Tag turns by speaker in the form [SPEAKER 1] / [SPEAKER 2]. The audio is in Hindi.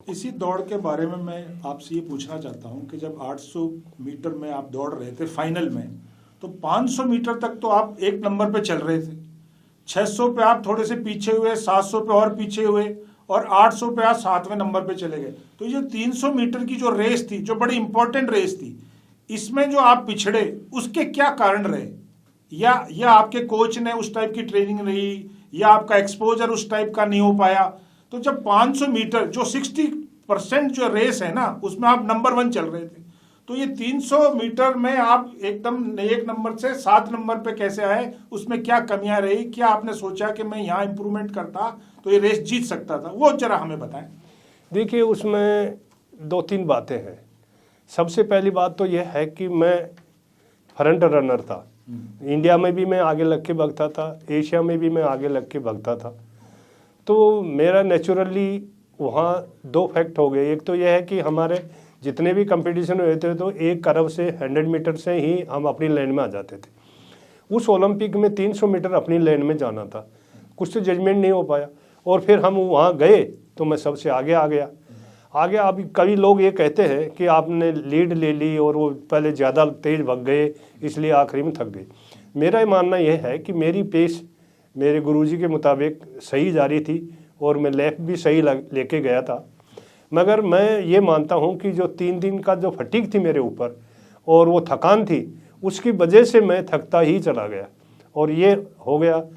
[SPEAKER 1] इसी दौड़ के बारे में मैं आपसे ये पूछना चाहता हूँ कि जब 800 मीटर में आप दौड़ रहे थे फाइनल में, तो 500 मीटर तक तो आप एक नंबर पे चल रहे थे, 600 पे आप थोड़े से पीछे हुए, 700 पे और पीछे हुए, और 800 पे आप 7वें नंबर पे चले गए। तो ये 300 मीटर की जो रेस थी, जो बड़ी इंपॉर्टेंट रेस थी, इसमें जो आप पिछड़े, उसके क्या कारण रहे? या आपके कोच ने उस टाइप की ट्रेनिंग नहीं, या आपका एक्सपोजर उस टाइप का नहीं हो पाया? तो जब 500 मीटर जो 60% जो रेस है ना, उसमें आप नंबर 1 चल रहे थे, तो ये 300 मीटर में आप एकदम एक नंबर से 7 नंबर पे कैसे आए? उसमें क्या कमियां रही? क्या आपने सोचा कि मैं यहाँ इंप्रूवमेंट करता तो ये रेस जीत सकता था? वो जरा हमें बताएं।
[SPEAKER 2] देखिए, उसमें 2-3 बातें हैं। सबसे पहली बात तो यह है कि मैं फ्रंट रनर था। इंडिया में भी मैं आगे लग के भागता था, एशिया में भी मैं आगे लग के भागता था। तो मेरा नेचुरली वहाँ 2 फैक्ट हो गए। एक तो यह है कि हमारे जितने भी कंपटीशन हुए थे, तो एक करव से 100 मीटर से ही हम अपनी लाइन में आ जाते थे। उस ओलंपिक में 300 मीटर अपनी लाइन में जाना था, कुछ तो जजमेंट नहीं हो पाया, और फिर हम वहाँ गए तो मैं सबसे आगे आ गया। अभी कई लोग ये कहते हैं कि आपने लीड ले ली और वो पहले ज़्यादा तेज भाग गए, इसलिए आखिरी में थक गए। मेरा मानना यह है कि मेरी पेस मेरे गुरुजी के मुताबिक सही जा रही थी, और मैं लेफ्ट भी सही लेके गया था। मगर मैं ये मानता हूँ कि जो 3 दिन का जो फटीग थी मेरे ऊपर, और वो थकान थी, उसकी वजह से मैं थकता ही चला गया, और ये हो गया।